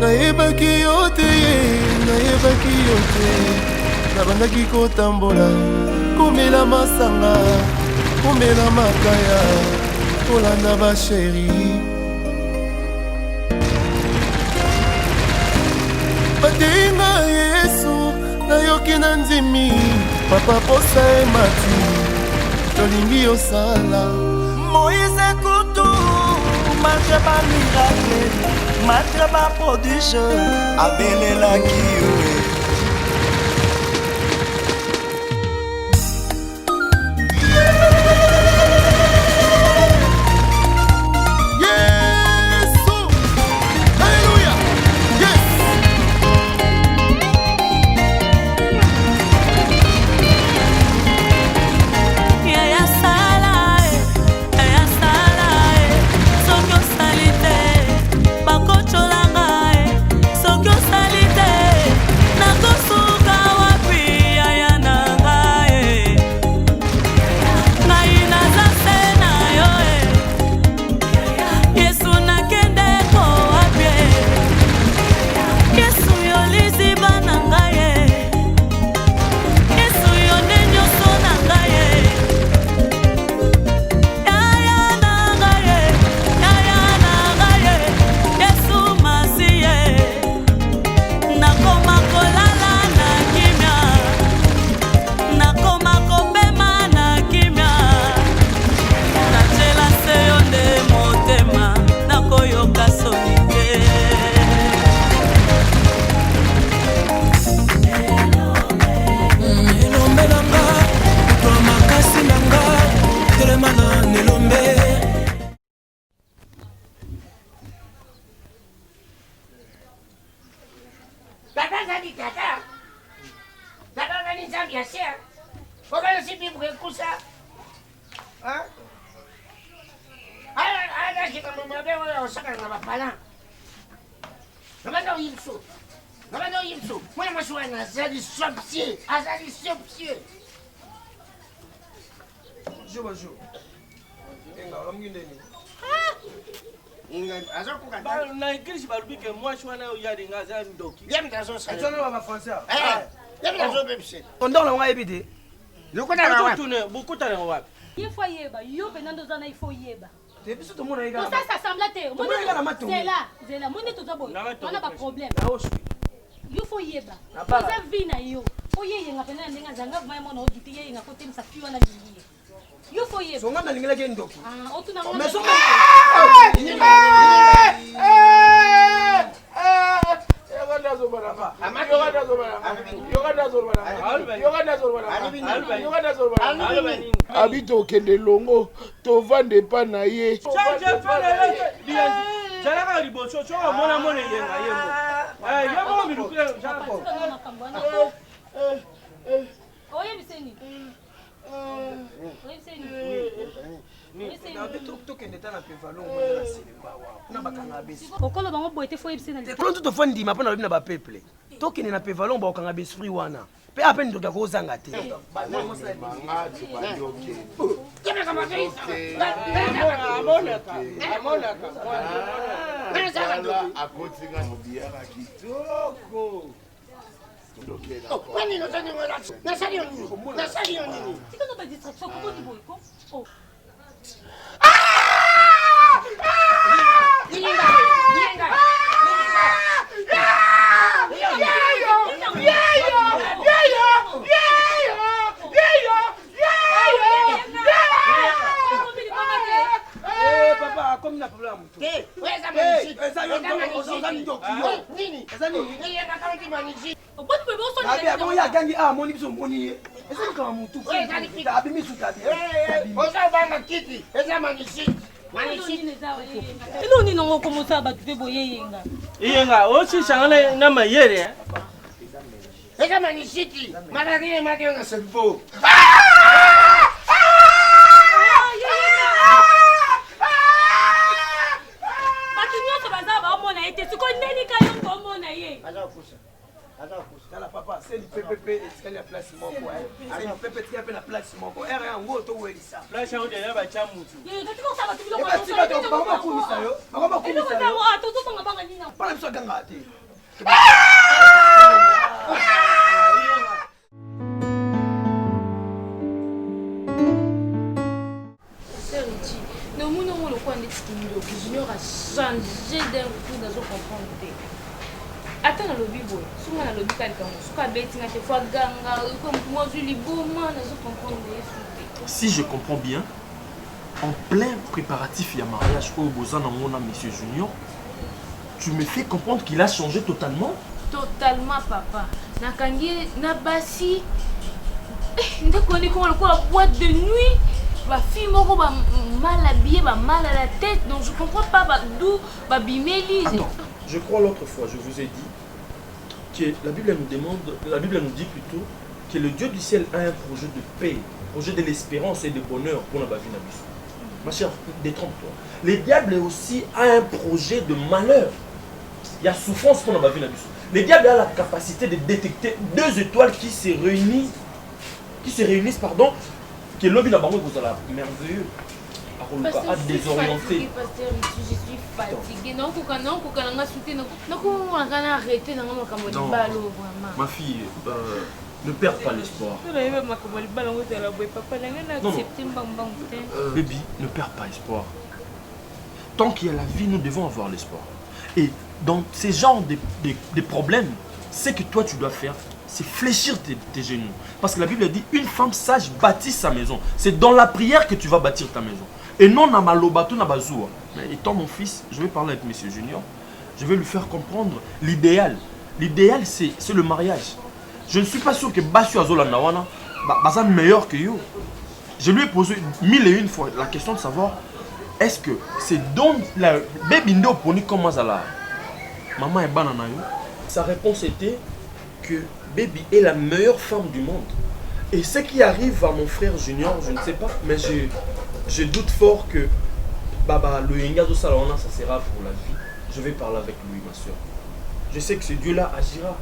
nayebaki yo te nabandaki kotambola komela masanga komela makaya kolanda basheri batenga Yesu nayoki na ndimi papa posa emati tolingi osala Moïse Koutou marche ba miracle marche ba prodige abelelaki yo abito okende longo tovande pa na ye okolo bango boye te fo yebisena tout to fondi ma pona na ba peuple tokende na pevalon ba okanga besprit wana pe apeine ndoka kozanga te Ino nino ngoko musa batu pe boye yenga. Yenga, ochi shangana na mayere. Esa manisiti, malaria madio na sepo. Batinyo so bazaba omona ete siko ndeni kayo ngomona ye. Kala papa, c'est le PPP et c'est la place moko. C'est le PPP qui a fait la place moko. Et rien, on to weli ça. Place on de ba chamutu. Ye, katiko saba tubilo kwa. Ba kumisa yo. Ba kumisa yo. Ino kwa ato to nga banga nina. la biso aganga te. Junior a changé d'un coup dans son comprendre. Attends dans le bibo, souvent dans le bibo quelqu'un, souvent betting à te fois ganga, comme moi je lis beau man dans son comprendre. Si je comprends bien, en plein préparatif il y a mariage au Bozan dans mon monsieur Junior, tu me fais comprendre qu'il a changé totalement. Totalement papa. Nakangi nabasi. Ndeko connais comment le quoi boîte de nuit. Ma fille m'a mal habillée, mal à la tête, donc je comprends pas d'où ma bimeli. Attends, je crois l'autre fois, je vous ai dit que la Bible nous dit plutôt que le Dieu du ciel a un projet de paix, un projet de l'espérance et de bonheur pour la vie. Ma chère, détrompe-toi. Le diable aussi a un projet de malheur. Il y a souffrance pour la vie. Le diable a la capacité de détecter deux étoiles qui se réunissent, pardon, que l'homme n'a pas merveilleux. À désorienter. Je suis fatiguée. Non, ma fille, ne perds pas l'espoir. Baby, ne perds pas espoir. Tant qu'il y a la vie, nous devons avoir l'espoir. Et dans ces genres de problèmes, ce que toi tu dois faire, c'est fléchir tes genoux. Parce que la Bible dit, une femme sage bâtit sa maison. C'est dans la prière que tu vas bâtir ta maison. Et non dans malobato na bazoua. Mais étant mon fils, je vais parler avec monsieur Junior. Je vais lui faire comprendre l'idéal. L'idéal, c'est le mariage. Je ne suis pas sûr que Bassu Azola Nawana est meilleur que you. Je lui ai posé 1001 fois la question de savoir, est-ce que c'est donc la baby ndo poni comment ça là? Maman est banana yo. Sa réponse était que Baby est la meilleure femme du monde. Et ce qui arrive à mon frère Junior, je ne sais pas, mais je doute fort que le Yengazo Salona, ça sera pour la vie. Je vais parler avec lui, ma soeur. Je sais que ce Dieu-là agira.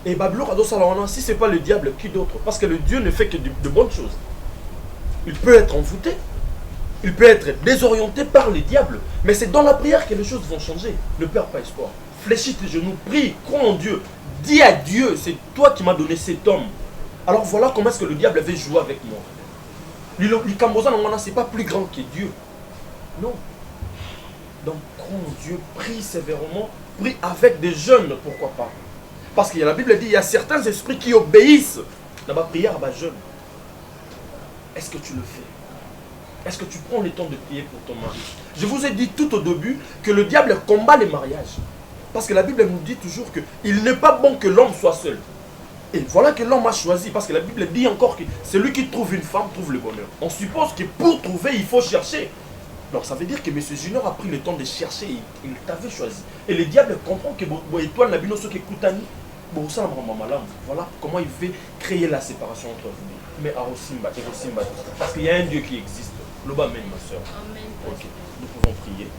Et Bablo Ado Salona, si ce n'est pas le diable, qui d'autre? Parce que le Dieu ne fait que de bonnes choses. Il peut être envoûté, il peut être désorienté par le diable, mais c'est dans la prière que les choses vont changer. Ne perds pas espoir. Fléchis tes genoux, prie, crois en Dieu. Dis à Dieu, c'est toi qui m'as donné cet homme. Alors voilà comment est-ce que le diable avait joué avec moi. L'Ikamboza, c'est pas plus grand que Dieu. Non. Donc crois en Dieu, prie sévèrement, prie avec des jeunes, pourquoi pas. Parce qu'il y a la Bible dit, il y a certains esprits qui obéissent dans ma prière à ma jeune. Est-ce que tu le fais? Est-ce que tu prends le temps de prier pour ton mari? Je vous ai dit tout au début que le diable combat les mariages. Parce que la Bible nous dit toujours qu'il n'est pas bon que l'homme soit seul. Et voilà que l'homme a choisi. Parce que la Bible dit encore que celui qui trouve une femme trouve le bonheur. On suppose que pour trouver, il faut chercher. Donc ça veut dire que M. Junior a pris le temps de chercher et il t'avait choisi. Et le diable comprend que étoile n'a bino que Koutani. Voilà comment il veut créer la séparation entre vous. Mais Arosimba et Rosimba. Parce qu'il y a un Dieu qui existe. Loba amen, ma soeur. Amen. Ok, nous pouvons prier.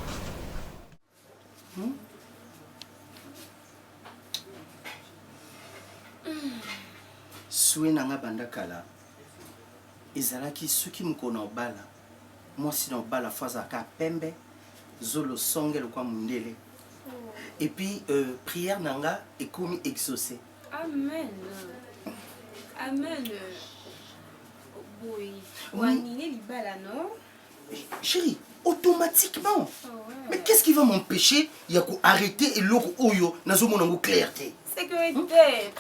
Soué nanga banda kala ezalaki soki mokona obala mwasi na obala faza ka pembe zolo songelo kwa mundele et puis prière nanga ekomi exaucé. Amen. Amen. Oui. Wanine libala non? Chérie, automatiquement. Oh, ouais. Mais qu'est-ce qui va m'empêcher de arrêter et l'autre oyo nazo monango clarté? Sécurité.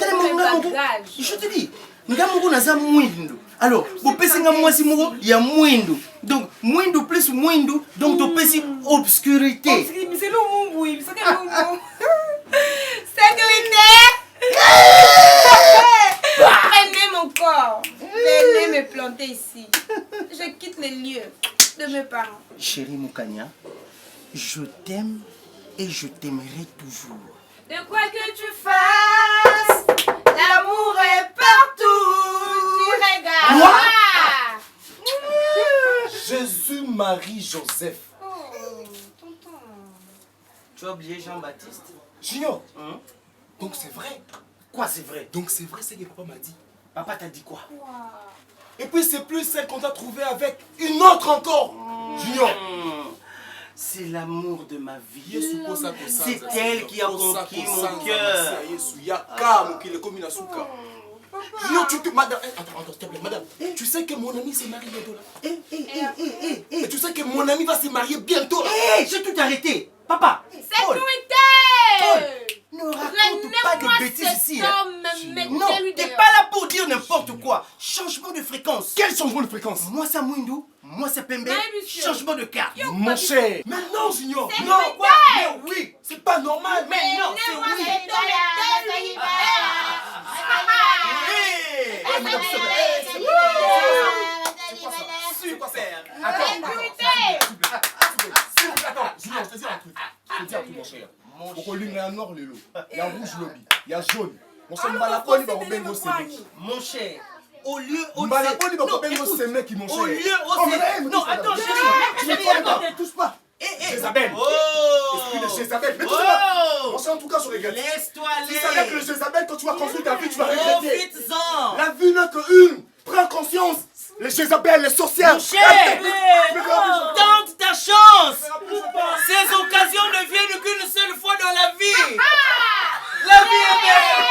Je te dis, ngamungu naza mwindo. Alors, vous pèsez nga mwasi moko ya mwindo. Donc mwindo plus mwindo, donc tu pèsez obscurité. C'est le mou, oui, c'est le mou. Sécurité. Prenez mon corps. Venez me planter ici. Je quitte les lieux de mes parents. Chérie Moukania, je t'aime et je t'aimerai toujours. De quoi que tu fasses, l'amour est partout. Tu regardes. Moi? Jésus, Marie, Joseph. Oh, tonton. Tu as oublié Jean-Baptiste? Junior, donc c'est vrai. Quoi c'est vrai? Donc c'est vrai ce que papa m'a dit. Papa t'a dit quoi? Wow. Et puis c'est plus celle qu'on t'a trouvée avec une autre encore. Junior. C'est l'amour de ma vie. C'est C'est elle qui a conquis mon cœur. Yo, tu te... Madame, attends, s'il te plaît, madame. Tu sais que mon ami s'est marié bientôt là. Et tu sais que mon ami va se marier bientôt là. J'ai tout arrêté. Papa. Sécurité! Ne raconte pas de bêtises ici. Non, lui t'es pas là pour dire n'importe quoi. Changement de fréquence. Quel changement de fréquence? Moi c'est Mwindou, moi c'est Pembe. Changement de carte. Mon cher. Mais non, Junior. C'est Non, vrai. quoi? Mais oui, c'est pas normal. Mais non, c'est oui. Madame, s'il te plaît. C'est quoi ça? Attends, Junior, je te dis un truc. Je te dis un truc, mon cher. Pourquoi lui, il y a un noir, le lot. Il y a un rouge, lobby. Il y a jaune. Mon cher, Malakoli va rebengo ces mecs. Mon cher, au lieu au Malakoli va rebengo ces mecs, mon cher. Au lieu au non, attends, chérie, touche pas. Jézabel. Oh. Esprit de Jézabel. Mais touche pas. Mon cher, en tout cas, je regrette. Laisse-toi Tu savais que aller. le Jézabel, quand tu vas construire ta vie, tu vas regretter. Profites-en. La vie n'a qu'une. Prends conscience. Les Jézabel, les sorcières. Mon cher, tente ta chance. Ces occasions ne viennent qu'une seule fois dans la vie. La vie est belle.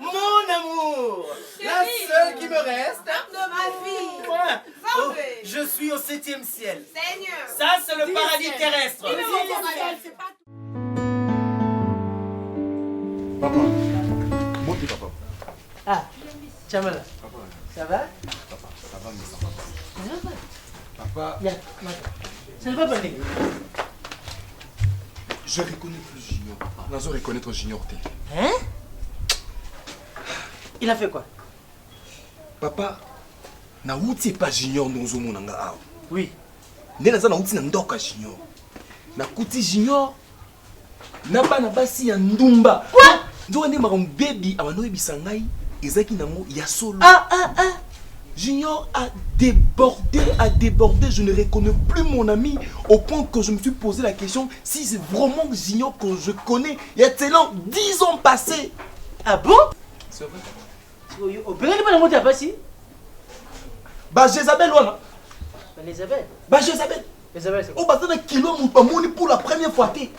Mon amour, la seule qui me reste de ma vie. Ouais. Oh, Zambé. je suis au 7e ciel. Seigneur. Ça, c'est le paradis terrestre. C'est pas Papa. Monte, papa. Ah, Chamala, Papa. ça va? Papa, ça va, mais ça va pas. Papa. Ya, ça ne va pas, nègre. Je reconnais plus Junior, papa. Nazo reconnaître Junior, t'es. Hein? Il a fait quoi? Papa, na wuti pas Junior nozo monanga awa. Oui. Nde naza na wuti na ndoka Junior. Na kuti Junior. Na bana basi ya ndumba. Quoi? Nzo ne maron baby awano ebisa ngai ezaki nango ya solo. Junior a débordé, je ne reconnais plus mon ami au point que je me suis posé la question si c'est vraiment Junior que je connais il y a tellement 10 ans passés. Ah bon? C'est vrai. Au Bénin, pas la montée à passer? Bah Jézabel wana. Elisabeth. Bah Jézabel. Elisabeth, c'est quoi? Oh bah ça kilo moni pour la première fois té.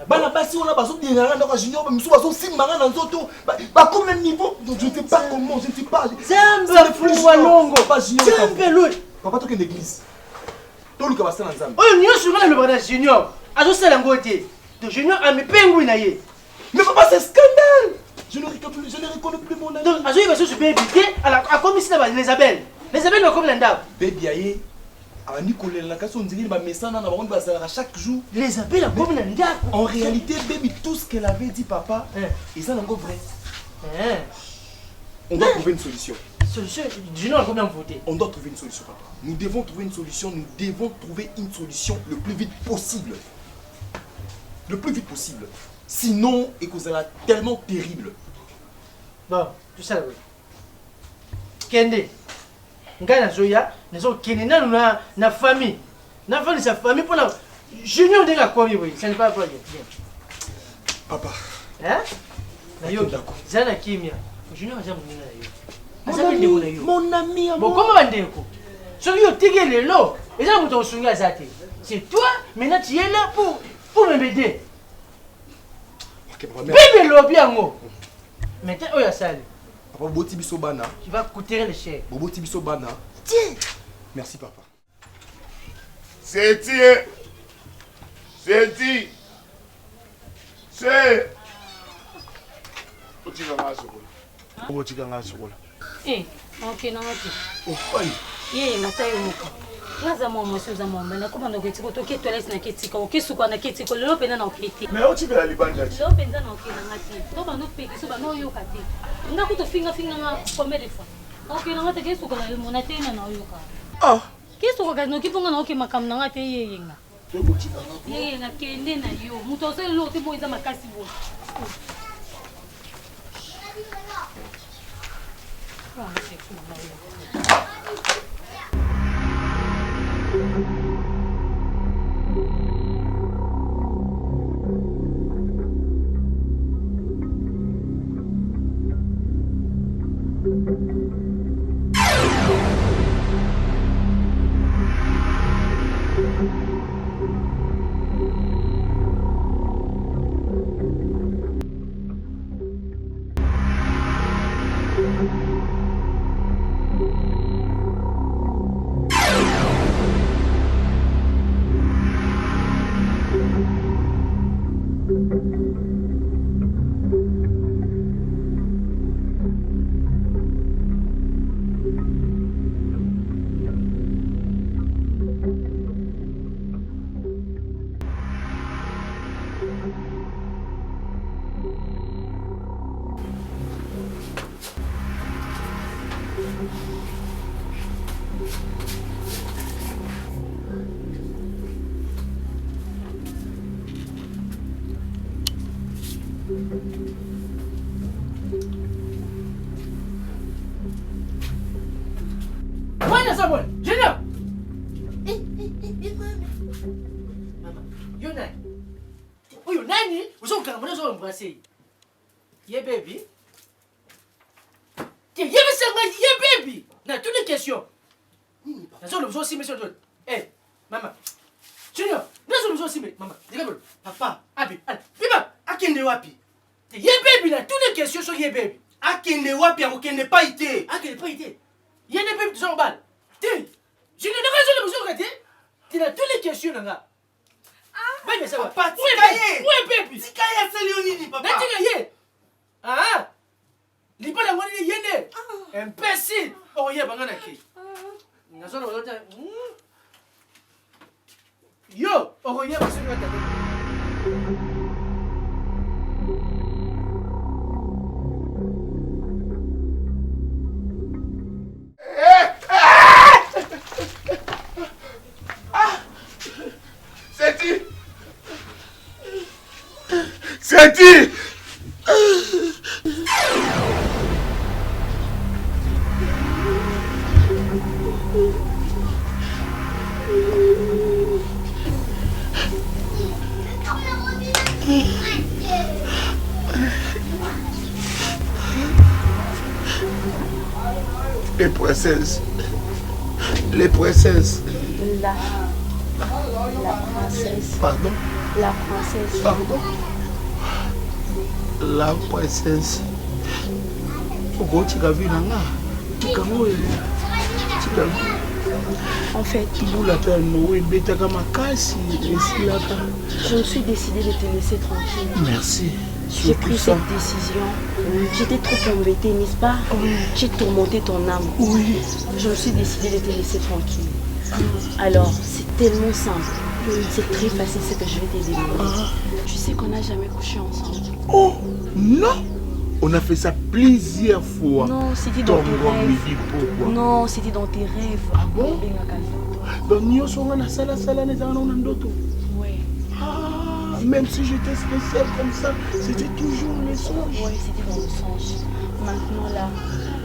Bah la basi on a baso dinara dans Junior mais muso baso simara dans zoto. Bah comme un niveau je ne sais pas comment, je ne sais pas. Zamba pour Walongo. Pas Junior. Zamba lui. Papa toi que l'église. Toi le kabasa na nzambe. Oh, nous sommes le bras Junior. Azo sala ngote. De Junior a me pengu na ye. Mais papa c'est scandale. Je ne reconnais plus mon ami. Donc azo il va se baby à comme ici là Elisabeth. Elisabeth va comme l'anda. Baby aye. Ah Nicolas la casse on dirait ba mesana na bango ba sala chaque jour. Elisabeth a comme l'anda. En réalité baby tout ce qu'elle avait dit papa et ça n'est pas vrai. On doit trouver une solution. Solution Junior a comme voté. On doit trouver une solution papa. Nous devons trouver une solution, le plus vite possible. Le plus vite possible. Sinon, et que ça va tellement terrible. Bon, tout ça oui. Kende. Ngana Zoya, nous sommes Kende na famille. Na famille sa famille pour la Junior de la commis oui, ça n'est pas vrai. Papa. Hein? Na yo zana kimia. Junior a jamais na yo. Mon ami, bon, comment on dit? Si tu as le lot, et ça, c'est toi, maintenant tu es là pour m'aider. Bébé lobby en haut. Maintenant, oh, ya sale. Papa, Boti Bisobana. Tu vas coûter le chèque. Boti Bisobana. Tiens. Merci, papa. C'est dit. C'est dit. C'est. Ok, non, ok. Yeye matayo muka. Ngaza mwa mwesi uza mwamba na kuma ndo ketiko to ketwala sina ketiko okisuka na ketiko lelo pena na oketi. Mais au tibela libanja. Lelo penza na oketi ngati. To bano peki so bano yoka te. Ngaku to finga na combien de fois. Ok na ngati kesuka na mona tena na yoka. Ah. Kesuka ka no kiponga na okema kam na ngati yeye nga. To botika. Yeye na kende na yo. Muto osele lo te boiza makasi bo. passé. Yeah, baby. Yeah, baby. Dans toutes les questions. Dans le besoin aussi, monsieur. Eh, maman. Junior, dans le besoin aussi, maman. Papa, Abi, Biba, akende wapi. Yeah, baby, dans toutes les questions sur yeah, baby. Akende wapi, akende pas été. Akende pas été. Yeah, baby, tu sors en balle. Je ne devrais pas le besoin de tu as toutes les questions, Nanga. Ah, mais ça va. Papa, ouais, baby. Tikaya, c'est Léonini, papa. Tikaya. Ah, lipa la ngoni yende. Imbécile. Oh, yeah, bangana ki. Nazo na wazota. Yo, oh, yeah, parce que C'est dit. Les princesses. Les princesses. La princesse. Pardon? La princesse. Pardon? La princesse. Pourquoi tu as vu Nanga? En fait, je me suis décidée de te laisser tranquille. Merci. J'ai pris cette décision. J'étais trop embêtée, n'est-ce pas? J'ai tourmenté ton âme. Oui. Je me suis décidée de te laisser tranquille. Alors, c'est tellement simple. C'est très facile ce que je vais t'aider. Tu sais qu'on n'a jamais couché ensemble. Oh, non! On a fait ça plusieurs fois. Non, c'était dans tes rêves. Non, c'était dans tes rêves. Ah bon? Donc, nous sommes en sala ouais. Ah, même si j'étais spécial comme ça, c'était toujours le songe. Ouais, c'était dans le songe. Maintenant là,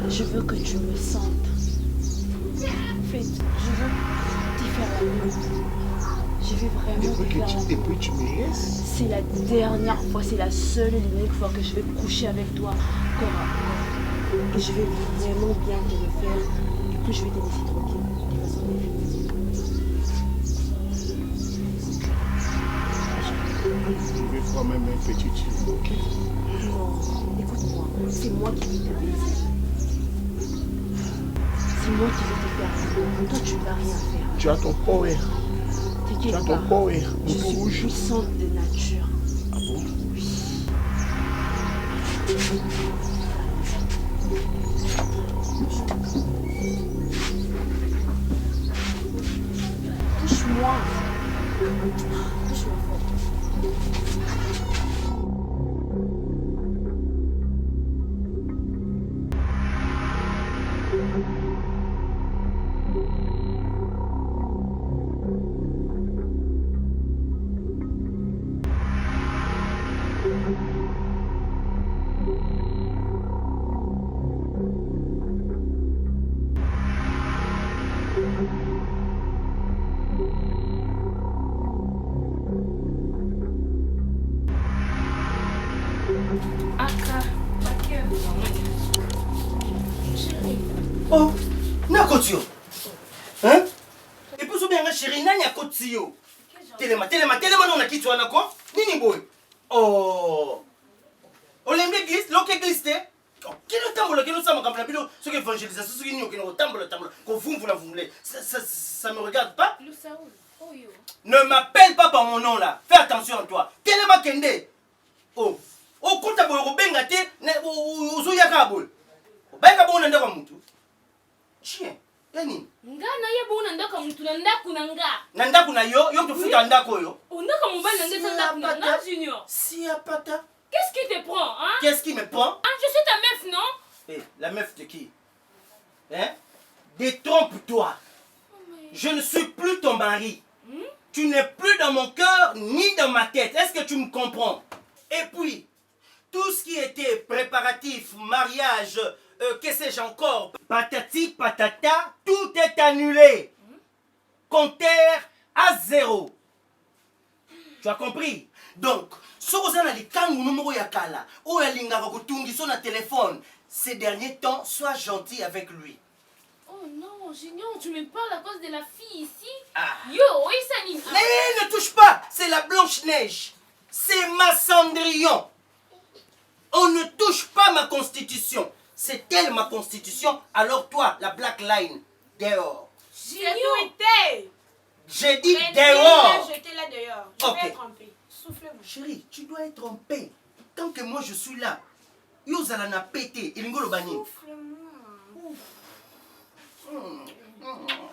je veux que tu me sentes. En fait, je veux t'y faire l'amour. Je vais vraiment te faire l'amour. Et puis tu me laisses. C'est la dernière fois, c'est la seule et l'unique fois que je vais coucher avec toi corps à corps. Et je vais vraiment bien te le faire. Et puis je vais te laisser tranquille. Je vais quand même un petit tube, ok? Non, écoute-moi, c'est moi qui vais te baiser. C'est moi qui vais te faire l'amour. Toi, tu ne vas rien faire. Tu as ton power. T'inquiète pas. Power. Je suis puissante de nature. Ah bon? Oui. Touche-moi. Touche-moi fort. Oh, Nakotio. Hein? Et puis, bien, chérie, Nanya Kotio. Téléma, non, a qui tu as quoi? Nini boy. Oh. Olembe glisse, l'ok glisse. Qui nous tamboule, qui nous sommes comme la vidéo, ce qui évangélisation, ce qui nous tamboule, qu'on vous voulez. Ça me regarde pas? Ne m'appelle pas par mon nom là. Fais attention à toi. Téléma Kende. Oh. Oh, quand tu as bengate, Ozoyakabol. Bekabo nanda kwa mtu. Chien. Yani. Nga na ye bo nanda kwa mtu nanda kunanga. Nanda kuna yo tufuta ndako yo. Ondaka mobali nanda nanda kunanga Junior. Si apata. Qu'est-ce qui te prend, hein? Qu'est-ce qui me prend? Ah, je suis ta meuf, non? Eh, la meuf de qui? Hein? Détrompe-toi. Je ne suis plus ton mari. Tu n'es plus dans mon cœur ni dans ma tête. Est-ce que tu me comprends? Et puis, tout ce qui était préparatif, mariage, que sais-je encore, patati, patata, tout est annulé. Compteur à 0. Tu as compris? Donc, Sokozana les kangu numéro yakala. Ou yalinga kotungi son na téléphone. Ces derniers temps, sois gentil avec lui. Oh non, Junior, tu me parles à cause de la fille ici. Ah. Yo, oui, ça n'y... Mais ne touche pas, c'est la Blanche-Neige. C'est ma Cendrillon. On ne touche pas ma constitution. C'est elle ma constitution, alors toi, la Black Line, dehors. Sécurité. J'ai dit dehors. J'étais là dehors. Je Ok. vais être trompée. Soufflez-moi. Chérie, tu dois être en paix. Tant que moi je suis là, Yozala n'a pété. Il ngolo bani. Souffle-moi.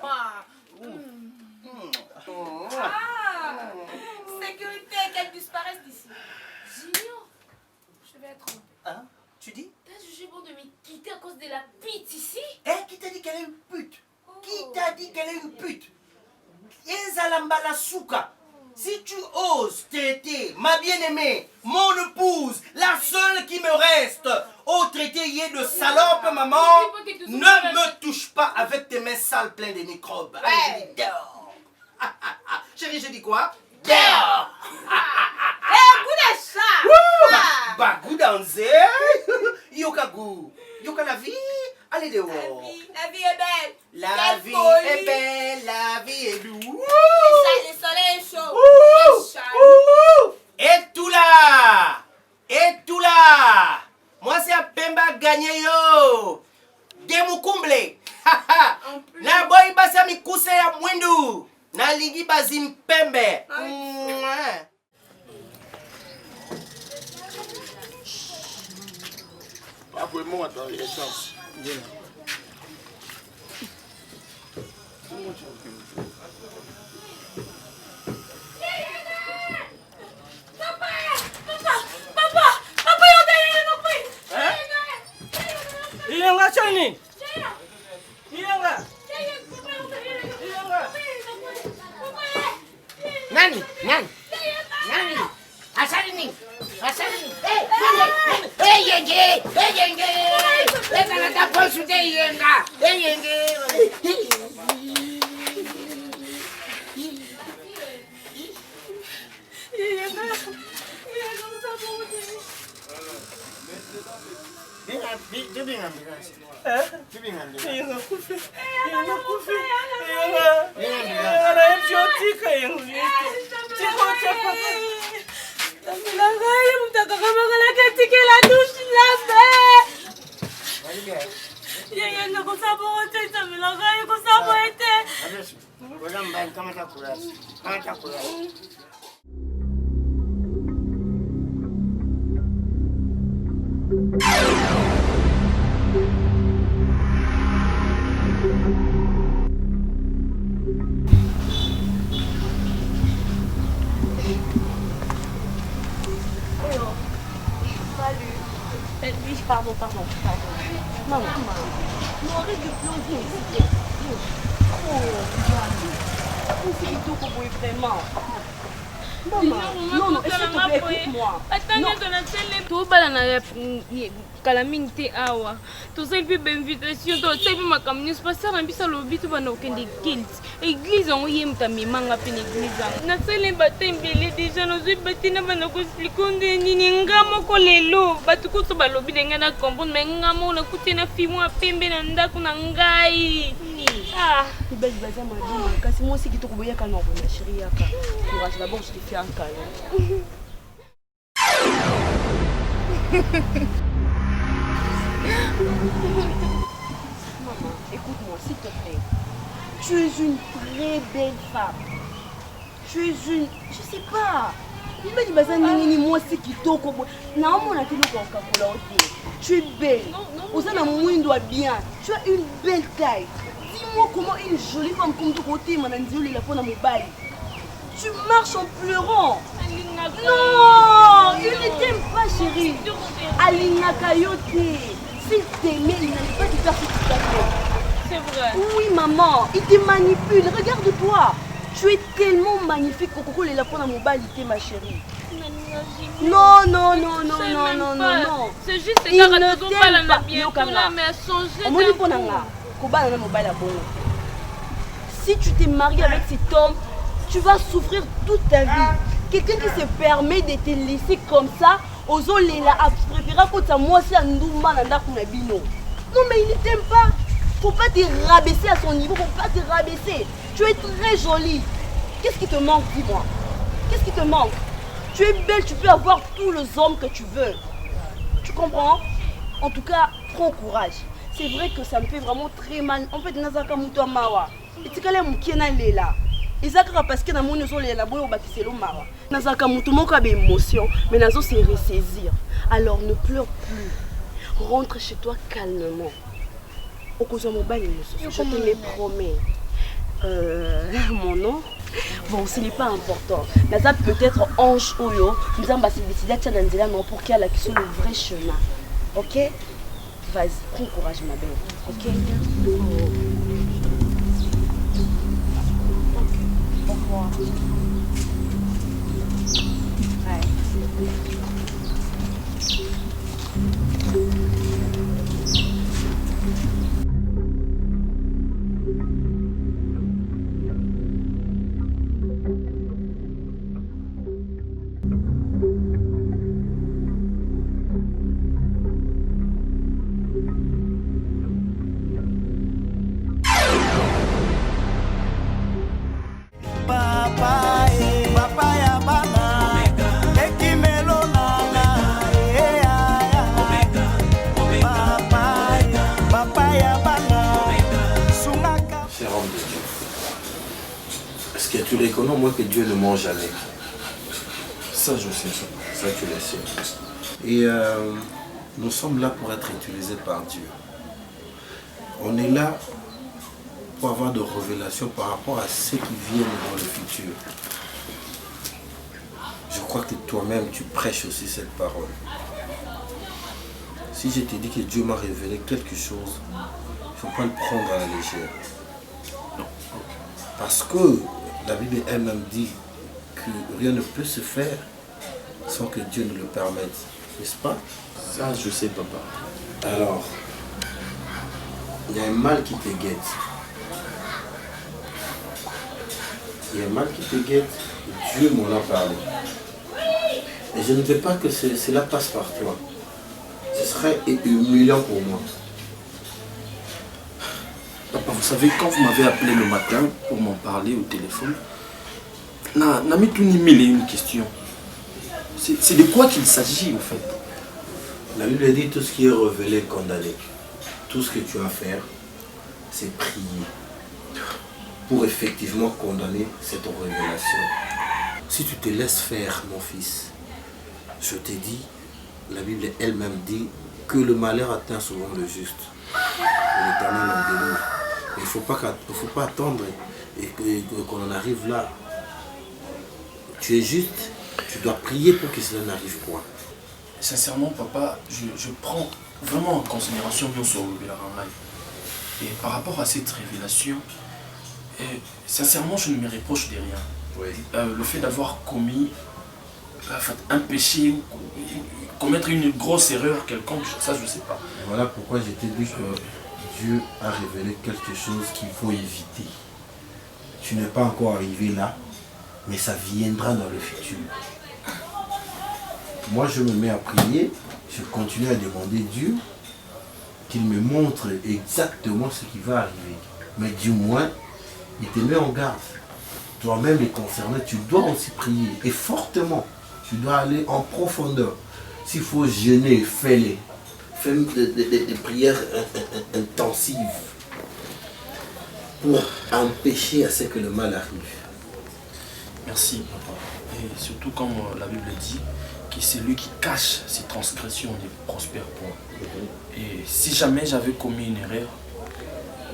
Ah. Sécurité, qu'elle disparaisse d'ici. Junior, Je vais être trompée. Hein? Tu dis? t'as jugé bon de me quitter à cause de la pute ici? Eh, qui t'a dit qu'elle est une pute? Qui t'a dit qu'elle est une pute? Ezalambala souka. Si tu oses traiter ma bien-aimée, mon épouse, la seule qui me reste, au traité y est de salope, maman, ne me touche pas avec tes mains sales pleines de microbes. Allez, je dis dehors. Chérie, je dis quoi? Dehors. Goût de chat. Bah, goût danser. Yoka goût. Yoka la vie. Allez dehors. La vie est belle. La Quelle vie folie. est belle, la vie est douce. Le soleil est chaud. Et tout là. Et tout là. Moi c'est à Pemba gagné yo. Demukumble. Na boy basa mikuse ya mwindu. Na ligi bazim pembe. Après moi, dans les chances. Iyanga chani. Iyanga. Nani? Asarini. Yenge. Esa posu de yenga. Pardon. Maman, non, arrête de pleurer, s'il te plaît. Oh, c'est plutôt qu'on voit vraiment. Maman, non, s'il te plaît, écoute-moi. tobala na kala mingi te awa tosali mpe bainvitation tosali mpe makambo nyonso pasteur na biso alobi tobanda kokende église yango ye moto amemanga mpe na église yango nasali bato ebele deja nazwi bate na banda koexplike nde nini nga moko lelo bato kuso balobi na ngai na comprendre mai nga moko nakuti na fi mwa pembe na ndako na ngai mibali baza mabima kasi moi aussi kitoko boyaka na bona chéri yaka courage d'abord je te fais un câlin. Maman, écoute-moi, s'il te plaît. Tu es une très belle femme. Tu es une... Je sais pas. Tu es belle. Bien. Tu as une belle taille. Dis-moi comment une jolie femme comme toi côté tu marches en pleurant. Non, il ne t'aime pas, chérie. Alina Kayote, s'il t'aimait, il n'allait pas te faire ce que tu as fait. C'est vrai. Oui, maman, il te manipule. Regarde-toi. Tu es tellement magnifique. Coco, il a pris dans mon bal, ma chérie. Non. C'est juste que quand on parle de bien, mais à changer. Si tu t'es marié avec cet homme, tu vas souffrir toute ta vie. Quelqu'un qui se permet de te laisser comme ça, Ozo Lela a préféré que ta moi si Ndouma Nanda Kunabino. Non mais il ne t'aime pas. Faut pas te rabaisser à son niveau, faut pas te rabaisser. Tu es très jolie. Qu'est-ce qui te manque, dis-moi? Qu'est-ce qui te manque? Tu es belle, tu peux avoir tous les hommes que tu veux. Tu comprends? En tout cas, prends courage. C'est vrai que ça me fait vraiment très mal. En fait, Nazaka Muto Mawa. Et tu sais Mukena Lela. Ezaka parce que na moni zo lela boyo bakiselo Mawa. Nazaka Muto moko a émotion, mais nazo se ressaisir. Alors ne pleure plus. Rentre chez toi calmement. Au cause de mon bain, je te les promets. Mon nom? Bon, ce n'est pas important. Mais ça peut-être Ange Oyo. Nous avons décidé de faire un non pour qu'elle ait le vrai chemin. Ok? Vas-y, prends courage, ma belle. Ok? Au revoir. Tu les connais moins que Dieu ne ment jamais. Ça, je sais ça. Ça, tu le sais. Et nous sommes là pour être utilisés par Dieu. On est là pour avoir de révélations par rapport à ce qui vient dans le futur. Je crois que toi-même, tu prêches aussi cette parole. Si je te dis que Dieu m'a révélé quelque chose, il ne faut pas le prendre à la légère. Non. Parce que la Bible elle-même dit que rien ne peut se faire sans que Dieu ne le permette, n'est-ce pas? Ça, je sais, papa. Alors, il y a un mal qui te guette. Il y a un mal qui te guette. Dieu m'en a parlé. Et je ne veux pas que cela passe par toi. Ce serait humiliant pour moi. Papa, vous savez, quand vous m'avez appelé le matin pour m'en parler au téléphone, n'a mis tout ni mille et une questions. C'est de quoi qu'il s'agit, au fait? La Bible dit tout ce qui est révélé est condamné. Tout ce que tu as à faire, c'est prier pour effectivement condamner cette révélation. Si tu te laisses faire, mon fils, je te dis, la Bible elle-même dit que le malheur atteint souvent le juste. L'Éternel en délivre. Il ne faut pas attendre qu'on en arrive là. Tu es juste, tu dois prier pour que cela n'arrive pas. Sincèrement, papa, je prends vraiment en considération mon sort. Et par rapport à cette révélation, sincèrement, je ne me reproche de rien. Oui. Le fait d'avoir commis un péché, commettre une grosse erreur quelconque, ça je ne sais pas. Voilà pourquoi je t'ai dit que Dieu a révélé quelque chose qu'il faut éviter. Tu n'es pas encore arrivé là, mais ça viendra dans le futur. Moi je me mets à prier, je continue à demander Dieu qu'il me montre exactement ce qui va arriver. Mais du moins, il te met en garde. Toi-même les concerné, tu dois aussi prier, et fortement. Tu dois aller en profondeur. S'il faut jeûner, fais-les. Fais des prières intensives pour empêcher à ce que le mal arrive. Merci, papa. Et surtout comme la Bible dit, que celui qui cache ses transgressions ne prospère point. Et si jamais j'avais commis une erreur,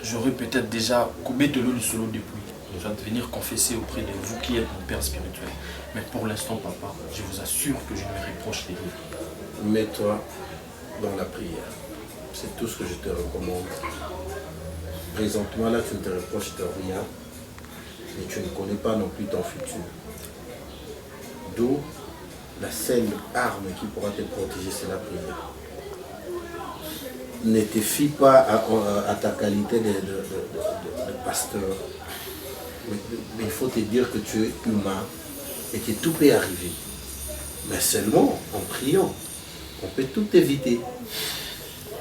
j'aurais peut-être déjà coupé de l'eau du solo depuis. Je vais venir confesser auprès de vous qui êtes mon père spirituel. Mais pour l'instant, papa, je vous assure que je ne me reproche de rien. Mets-toi dans la prière. C'est tout ce que je te recommande. Présentement, là, tu ne te reproches de rien. Et tu ne connais pas non plus ton futur. D'où la seule arme qui pourra te protéger, c'est la prière. Ne te fie pas à ta qualité de pasteur. Mais il faut te dire que tu es humain et que tout peut arriver. Mais seulement en priant, on peut tout éviter.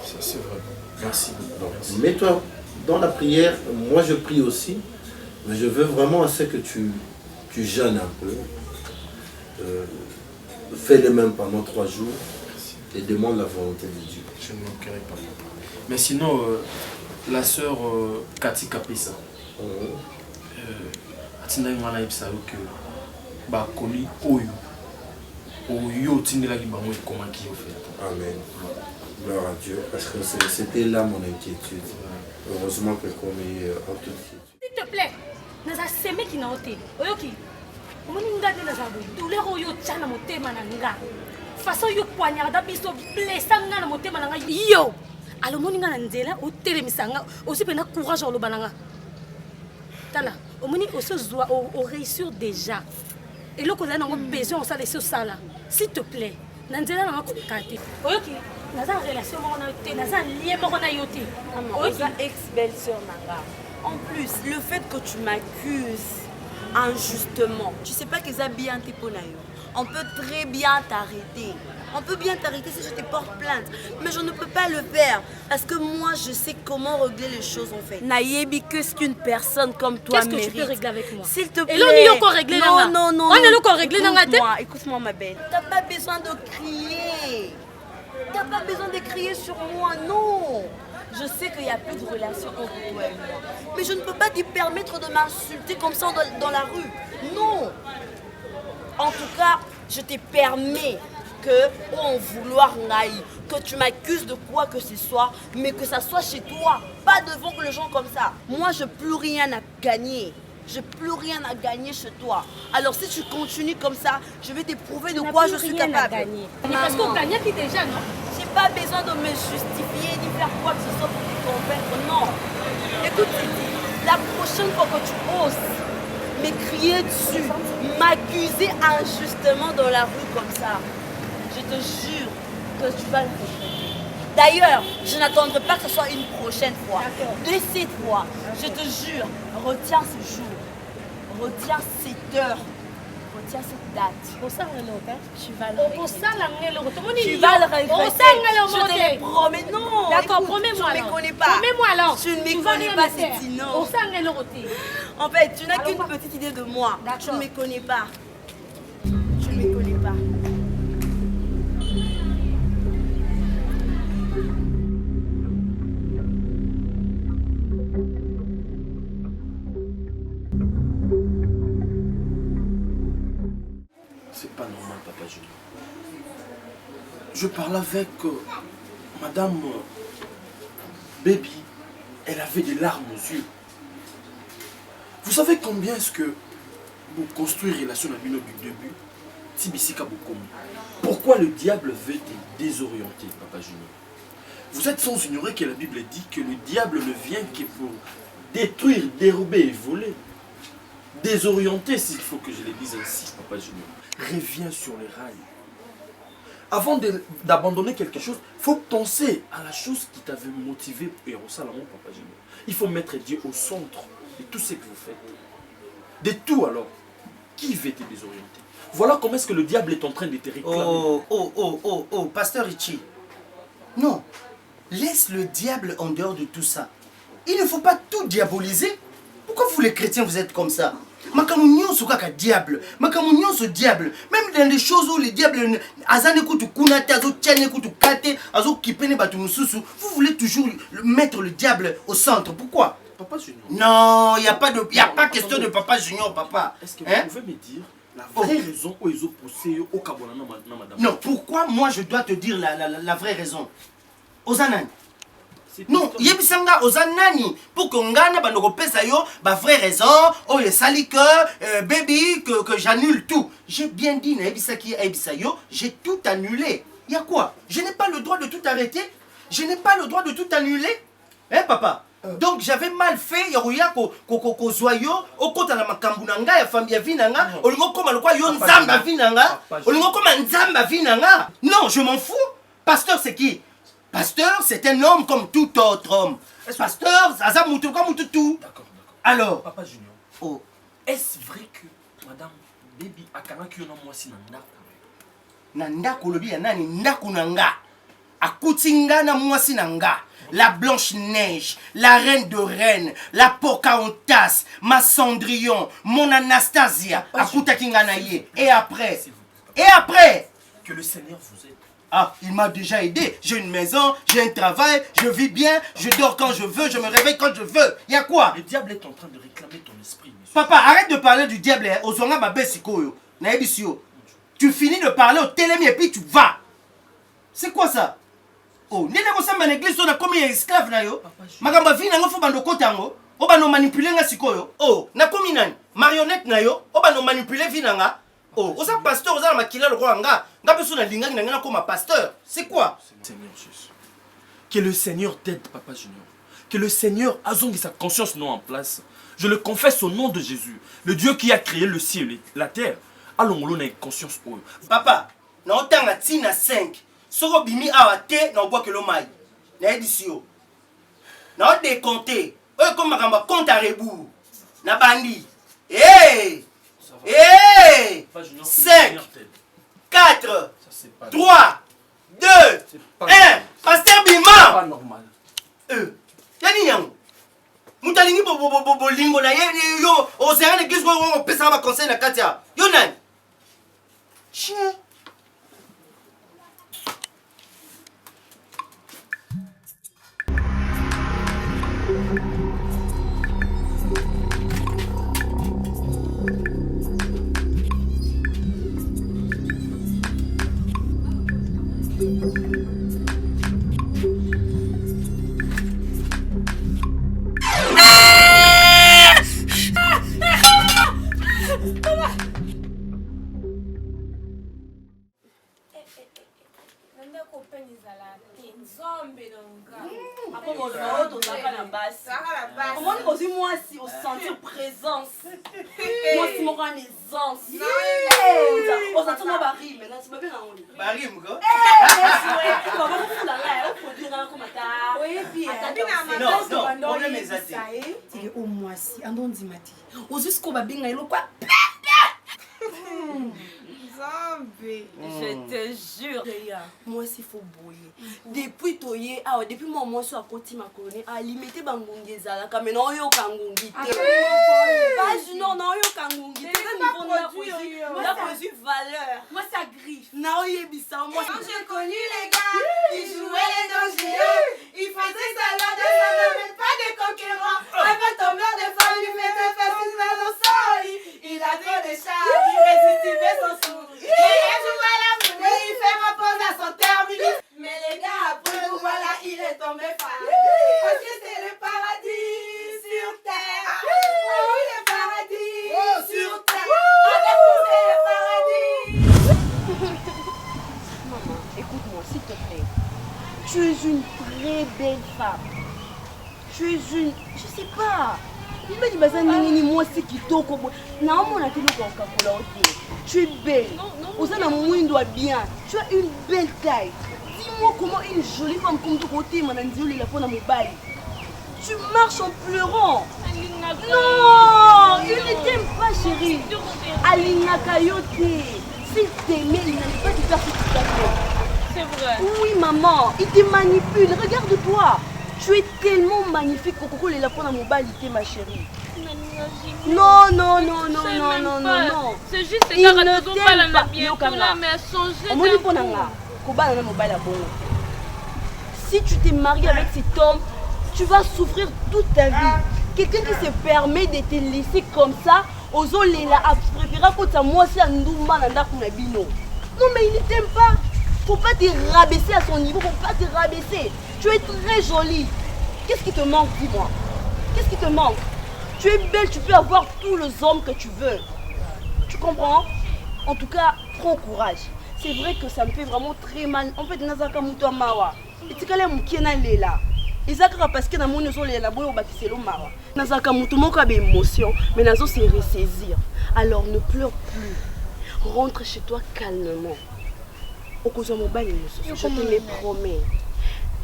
Ça c'est vrai. Merci. Merci. Mets-toi dans la prière, moi je prie aussi, mais je veux vraiment à ce que tu jeûnes un peu. Fais-le même pendant 3 jours et demande la volonté de Dieu. Je ne manquerai pas. Mais sinon, la sœur Cathy Kapesa, Atina Imana Ipsa que Bakoli Oyo Tindelaki Bango et comment qui fait. Amen. Gloire à Dieu, parce que c'était là mon inquiétude. Heureusement que comme en toute inquiétude. S'il te plaît, naza semé qui n'a ôté. Oyoki, moninga de naza douleur oyo tchana motema nanga. Façon yo poignarda biso blessanga na motema nanga yo. Alors moninga na nzela o telemisanga aussi pena courage au lobananga. Tala, au moni au sozoa au réussir déjà. Et là qu'on a besoin on ça laisser ça là. S'il te plaît, na nzela na ko kate. Oyoki, naza relation mo na yote, naza lié mo na yote. Oyoki ex-belle-sœur nanga. En plus, le fait que tu m'accuses injustement, tu sais pas que ça bien t'es pour naïo. On peut très bien t'arrêter. On peut bien t'arrêter si je te porte plainte. Mais je ne peux pas le faire. Parce que moi, je sais comment régler les choses en fait. Naïebi, qu'est-ce qu'une personne comme toi mérite? Qu'est-ce que tu peux régler avec moi? S'il te plaît. Et là, on est encore réglé là. Non, non, non. On est encore réglé là. Écoute-moi, ma belle. T'as pas besoin de crier. T'as pas besoin de crier sur moi, non. Je sais qu'il n'y a plus de relation entre toi et moi. Mais je ne peux pas te permettre de m'insulter comme ça dans la rue. Non. En tout cas, je te permets que, en vouloir naï, que tu m'accuses de quoi que ce soit, mais que ça soit chez toi, pas devant les gens comme ça. Moi, je n'ai plus rien à gagner. Je n'ai plus rien à gagner chez toi. Alors si tu continues comme ça, je vais te prouver de quoi je suis capable. Parce qu'on gagne qui déjà, non? J'ai pas besoin de me justifier ni faire quoi que ce soit pour te convaincre, non. Écoute, la prochaine fois que tu oses me crier dessus, m'accuser injustement dans la rue comme ça, je te jure que tu vas le regretter. D'ailleurs, je n'attendrai pas que ce soit une prochaine fois. De cette fois, je te jure, retiens ce jour, retiens cette heure, retiens cette date. Tu vas le regretter. Tu vas le regretter. Je te le promets. Non. D'accord, promets-moi. Tu ne me connais pas. Promets-moi alors. Tu ne me connais pas, c'est Tino. En fait, tu n'as qu'une petite idée de moi. Tu ne me connais pas. Tu ne me connais pas. C'est pas normal, Papa Junior. Je parle avec Madame Baby. Elle avait des larmes aux yeux. Vous savez combien est-ce que vous construisez une relation avec nous du début? Pourquoi le diable veut te désorienter, Papa Junior? Vous êtes sans ignorer que la Bible dit que le diable ne vient que pour détruire, dérober et voler. Désorienter, s'il faut que je le dise ainsi, Papa Junior. Reviens sur les rails. Avant d'abandonner quelque chose, il faut penser à la chose qui t'avait motivé et au salon, Papa Junior. Il faut mettre Dieu au centre de tout ce que vous faites. De tout alors. Qui veut te désorienter? Voilà comment est-ce que le diable est en train de te réclamer. Oh, Pasteur Richie. Non. Laisse le diable en dehors de tout ça. Il ne faut pas tout diaboliser. Pourquoi vous les chrétiens vous êtes comme ça? Makamunyon so kaka diable. Makamunyon so diable. Même dans les choses où les diables azane kutu kunate azo tiane kutu kate azo kipene batu mususu, vous voulez toujours mettre le diable au centre. Pourquoi? Papa Junior. Non, il n'y a pas question de Papa Junior, papa. Est-ce que vous pouvez me dire la vraie raison où ils ont poussé au Kabona na madame? Non, pourquoi moi je dois te dire la vraie raison? Ozanani. Non, yebisanga ozanani pour que ngana bandoko pesa yo ba vraie raison, oh les sali que baby que j'annule tout. J'ai bien dit na yebisaki yebisa yo, j'ai tout annulé. Il y a quoi? Je n'ai pas le droit de tout arrêter. Je n'ai pas le droit de tout annuler. Hein papa? Donc j'avais mal fait yaruya ko zoyo okota na makambu nanga ya famille vinanga olingo koma lokwa yo nzamba vinanga olingo koma nzamba vinanga. Non, je m'en fous. Pasteur c'est qui? Pasteur, c'est un homme comme tout autre homme. Pasteur, ça moutou comme tout. D'accord. Alors, Papa Junior. Oh, est-ce vrai que Madame Baby, akanaki yo na mwasi na ndako. Na ndako lobi ya nani ndako na nga. Akuti nga na mwasi na nga. La Blanche-Neige, la Reine de Rennes, la Pocahontas, ma Cendrillon, mon Anastasia. Akutaki nga na ye. Et après? Et après? Que le Seigneur vous aide. Ah, il m'a déjà aidé. J'ai une maison, j'ai un travail, je vis bien, je dors quand je veux, je me réveille quand je veux. Y'a quoi? Le diable est en train de réclamer ton esprit, monsieur. Papa, arrête de parler du diable. Ozonga babe sikoyo. Naebisio. Tu finis de parler au télémi et puis tu vas. C'est quoi ça? Oh, nene ko samba l'église on a commis esclave na yo. Magamba vi na ngofo bando kotango. Oba no manipuler nga sikoyo. Oh, na komi nani? Marionnette na yo. Oba no manipuler vi na nga. Oh, oza pasteur, oza makila le roi nga. Nga beso na linga na nga comme pasteur. C'est quoi? Seigneur Jésus. Que le Seigneur t'aide, Papa Junior. Que le Seigneur azongi sa conscience non en place. Je le confesse au nom de Jésus, le Dieu qui a créé le ciel et la terre. Allons-nous na conscience oyo. Papa, na otanga tina 5. Soko bimi awa te na obwa kelo mai. Na edisio. Na o décompter. Oyo comme makamba compte à rebours. Na bandi. Hey! Hey! 5 4 3 2 1. Pasteur Bima. Pas normal. Yani yango. Mutalingi bolingo na ye yo ozera l'église ko pesa ba conseil na katia. Yo nani? Chien. Comment poser moi si au sentir présence? Moi si mon aisance. On s'entend ma baril maintenant c'est pas bien en ligne. Baril mon gars. Comment vous faites là? On produit dans comme ça. Oui bien. Non, problème est ça. Il est au mois si andon dimati. Au jusqu'au babinga ilo quoi? Je te jure. Moi, s'il faut bouiller. Depuis Toye, depuis moi, je suis à côté de ma colonie, à limiter Bangungi Zala, comme non, yo Kangungi. Non, yo Kangungi. La produit valeur. Moi, ça griffe. Non, yo Bissau. Moi, j'ai connu les gars, ils jouaient les dangereux. Ils faisaient semblant de ça, ne mettent pas des conquérants. Avec ton mère de femme, il mettait facile dans le sol. Il a trop de charme, irrésistible son sourire. Il joue à la monnaie, il fait rapport à son terminus. Mais les gars, après, voilà, il est tombé fan. Parce que c'est le paradis sur terre. Oh, le paradis sur terre. Avec vous, c'est le paradis. Maman, écoute-moi, s'il te plaît. Tu es une très belle femme. Tu es une... Je sais pas. Moi, c'est qui toque. Tu es belle. Bien. Tu as une belle taille. Dis-moi comment une jolie femme comme ton côté m'a dit la peau dans mon bail. Tu marches en pleurant. Non, il ne t'aime pas, chérie. Alina Kayote, s'il t'aimait, il n'allait pas te faire ce que tu as fait. C'est vrai. Oui, maman, il te manipule. Regarde-toi. Tu es tellement magnifique. Coco, il a pas dans mon bail, ma chérie. Non. C'est juste que quand on parle de bien, mais si tu t'es marié avec cet homme, tu vas souffrir toute ta vie. Quelqu'un qui se permet de te laisser comme ça, aux oléla a préféré que moi aussi un ndouma nanda kunabino. Non mais il ne t'aime pas. Faut pas te rabaisser à son niveau, faut pas te rabaisser. Tu es très jolie. Qu'est-ce qui te manque, dis-moi? Qu'est-ce qui te manque? Tu es belle, tu peux avoir tous les hommes que tu veux. Tu comprends? En tout cas, prends courage. C'est vrai que ça me fait vraiment très mal. En fait, Nazaka Muto Mawa. Et tu sais, Mukena Lela. Izaka parce que dans mon maison, les labos, c'est le Mawa. Nazaka Muto Moka a émotion, mais Nazo c'est ressaisir. Alors ne pleure plus. Rentre chez toi calmement. Au cause de mon bail, je te les promets.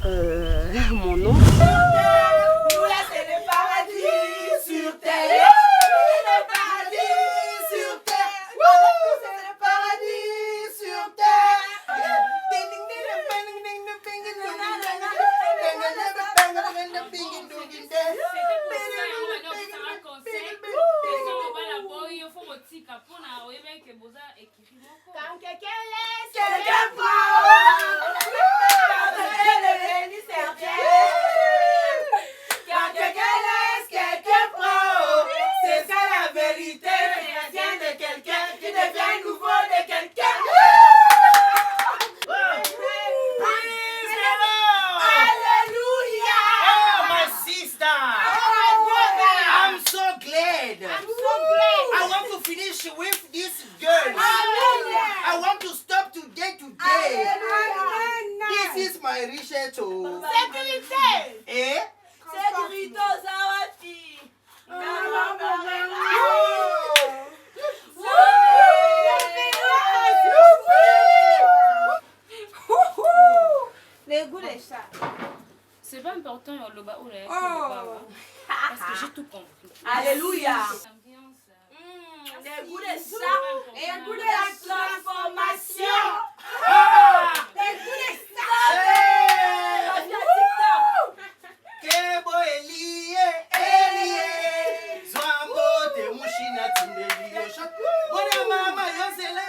Mon nom? Nous là, c'est le paradis sur terre. Le paradis sur terre. C'est ça la vérité, c'est rien de quelqu'un qui devient nouveau de quelqu'un. I want to finish with this girl. I want to stop today. This is my research. Sécurité. Eh? Sécurité aux Zawati. Les goûts des chats. C'est pas important, le bas ou le parce que j'ai tout compris. Alléluia. Les goûts des chats et le goût de la transformation. Les goûts des chats. Kebo Elie. Zwambo te mushina tindeli yo shot. Bona mama yosele.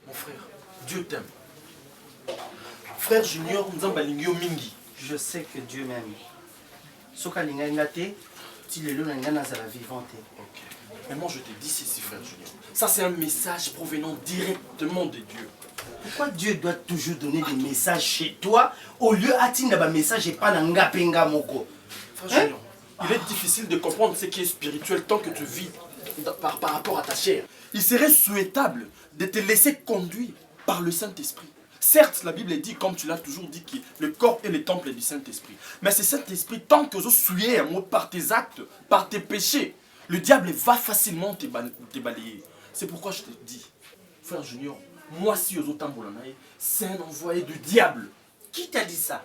Mon frère, Dieu t'aime. Frère Junior, nous avons balingo mingi. Je sais que Dieu m'aime. Soka linga ngate, ti lelo na ngana za la vivante. Ok. Mais moi je te dis ceci, frère Junior. Ça c'est un message provenant directement de Dieu. Pourquoi Dieu doit toujours donner des messages chez toi au lieu d'attendre un message et pas dans ngapenga moko? Frère Junior, il est difficile de comprendre ce qui est spirituel tant que tu vis par rapport à ta chair. Il serait souhaitable de te laisser conduire par le Saint-Esprit. Certes, la Bible dit, comme tu l'as toujours dit, que le corps est le temple du Saint-Esprit. Mais ce Saint-Esprit, tant que vous souillez par tes actes, par tes péchés, le diable va facilement te balayer. C'est pourquoi je te dis, frère Junior, moi si aux autres c'est un envoyé du diable. Qui t'a dit ça?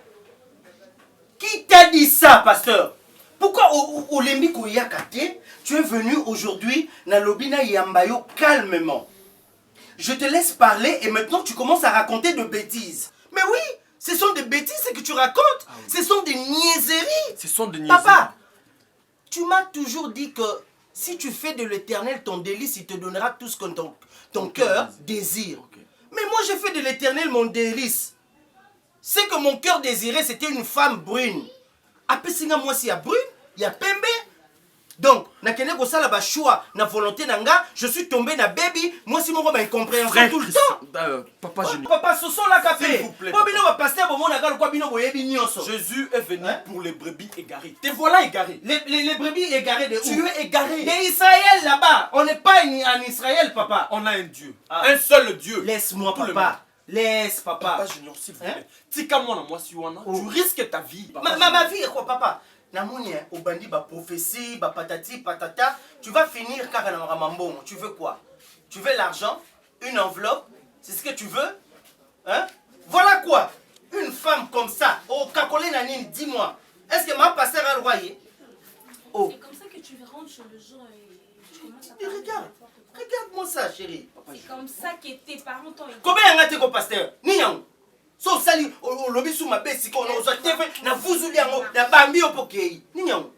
Qui t'a dit ça, pasteur? Pourquoi au Lembi Koyakate, tu es venu aujourd'hui dans l'Obina Yambayo calmement? Je te laisse parler et maintenant tu commences à raconter de bêtises. Mais oui, ce sont des bêtises que tu racontes. Ah oui. Ce sont des niaiseries. Ce sont des niaiseries. Papa, tu m'as toujours dit que si tu fais de l'Éternel ton délice, il te donnera tout ce que ton cœur désire. Okay. Mais moi j'ai fait de l'Éternel mon délice. C'est que mon cœur désirait, c'était une femme brune. Après moi si y a brune, il y a pembe. Donc, choix, na volonté nanga, je suis tombé na baby, moi si mon robe incompréhension tout le temps. Papa, je papa, ce sont la café. S'il vous plaît. Jésus est venu pour les brebis égarées. Te voilà égaré. Les brebis égarées de où? Tu es égaré. D'Israël là-bas. On n'est pas en Israël, papa. On a un Dieu. Ah. Un seul Dieu. Laisse-moi, papa. Laisse, papa. Papa Junior, s'il vous plaît. Tika moi moi si wana, tu risques ta vie. Ma vie est quoi, papa? Namoni obandi ba prophétie, ba patati patata, tu vas finir car na ramambon. Tu veux quoi? Tu veux l'argent, une enveloppe, c'est ce que tu veux? Hein? Voilà quoi? Une femme comme ça, oh kakole nanine, dis-moi. Est-ce que ma pasteur a le royer? Oh. C'est comme ça que tu rentres chez le jour et tu commences à parler. Regarde-moi ça, chérie. C'est comme ça que tes parents t'ont éduqué. Combien y a été pasteur? Ni yang. So sali au lobby sous ma bête si on a TV na vuzu liango na bambi opokei. Ni yang.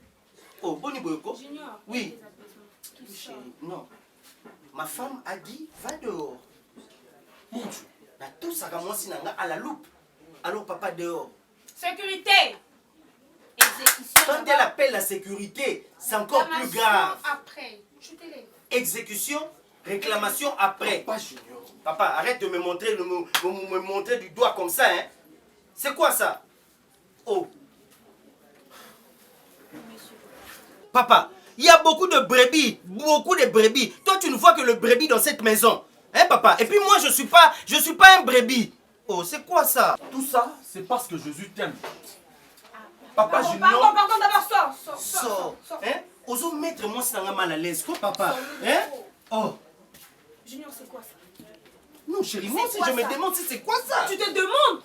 Oh, boni boyoko. Junior. Oui. Chérie, non. Ma femme a dit va dehors. Mon Dieu. Na tout ça comme moi sinanga à la loupe. Alors papa dehors. Sécurité. exécution. Quand elle appelle la sécurité, c'est encore plus grave. Après, tu te lèves. Exécution, réclamation après. Papa Junior. Papa, arrête de me montrer du doigt comme ça, hein. C'est quoi ça? Oh. Papa, il y a beaucoup de brebis. Toi, tu ne vois que le brebis dans cette maison. Hein, papa? Et puis moi, je suis pas un brebis. Oh, c'est quoi ça? Tout ça, c'est parce que Jésus t'aime. Papa Pardon, Junior. pardon, d'abord, sors. Hein? Osons mettre moi, ça m'a mal à l'aise. Quoi, papa? Hein? Oh. Junior, c'est quoi ça? Non, chérie, moi aussi, je me demande si c'est quoi ça? Tu te demandes.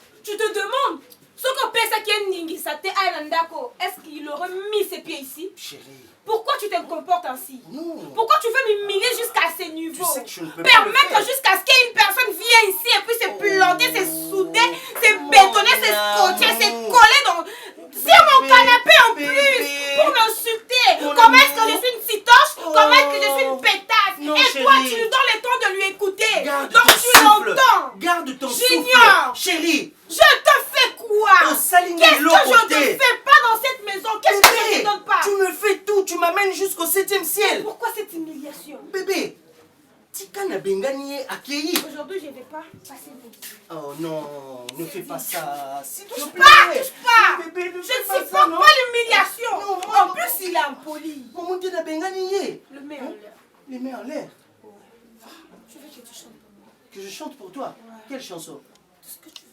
Ce qu'on pense qui est Ningi, ça t'est Islandako. Est-ce qu'il aurait mis ses pieds ici? Chérie. Pourquoi tu te comportes ainsi? Non. Pourquoi tu veux m'humilier jusqu'à ces niveaux? Tu sais que je ne peux pas Permettre jusqu'à ce qu'une personne vienne ici et puis se planter, se souder, se bétonner, se scotcher, se coller sur mon canapé en plus pour m'insulter. Comment est-ce que je suis une citoche? Comment est-ce que je suis une pétasse? Non, et chérie. toi, tu lui donnes le temps de lui écouter. Garde Donc ton tu souffle. l'entends. Garde ton Junior. souffle. Chérie. Je te fais quoi? Au Saline Qu'est-ce que l'eau je te côté. fais pas dans cette maison? Qu'est-ce que je te donne pas? Tu me fais tout. Tu m'amènes jusqu'au 7e ciel. Pourquoi cette humiliation? Bébé. Tika na bengani accueilli. Aujourd'hui, je ne vais pas passer une vie. Oh non, ne fais pas ça. S'il te plaît. Touche pas. Bébé, ne Je fais ne pas supporte ça, non? pas l'humiliation. En plus, il est impoli. Maman, tu na bengani. Le met en l'air. Les mains en l'air. Je veux que tu chantes pour moi. Que je chante pour toi. Quelle chanson? Tout ce que tu veux.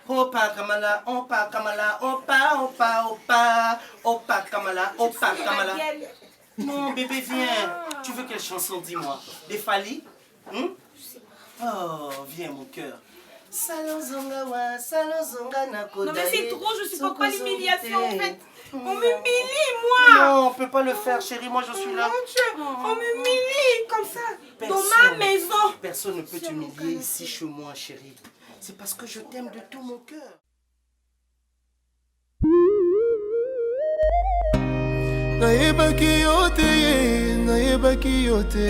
Opa Kamala, Opa Kamala, Opa Kamala. Non, bébé, viens. Tu veux quelle chanson, dis-moi? Des Fali? Oh, viens, mon cœur. Salonzonga Non, mais c'est trop, je supporte pas l'humiliation, en fait. On m'humilie, moi. Non, on peut pas le faire, chérie. Moi, je suis là. Mon Dieu, on m'humilie comme ça, dans ma maison. Personne ne peut t'humilier ici chez moi, chérie. C'est parce que je t'aime de tout mon cœur. Nayebaki yo te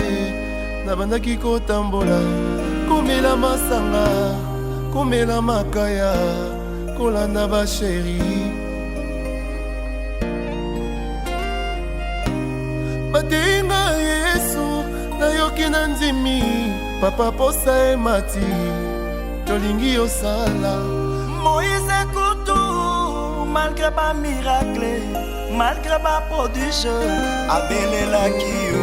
nabandaki kotambola komela masanga komela makaya kolanda basheri bateinga yesu nayoki na ndimi papa posa emati tolingi yosala Moïse Koutou, malgré pas miracle, malgré pas prodige, abelelaki yo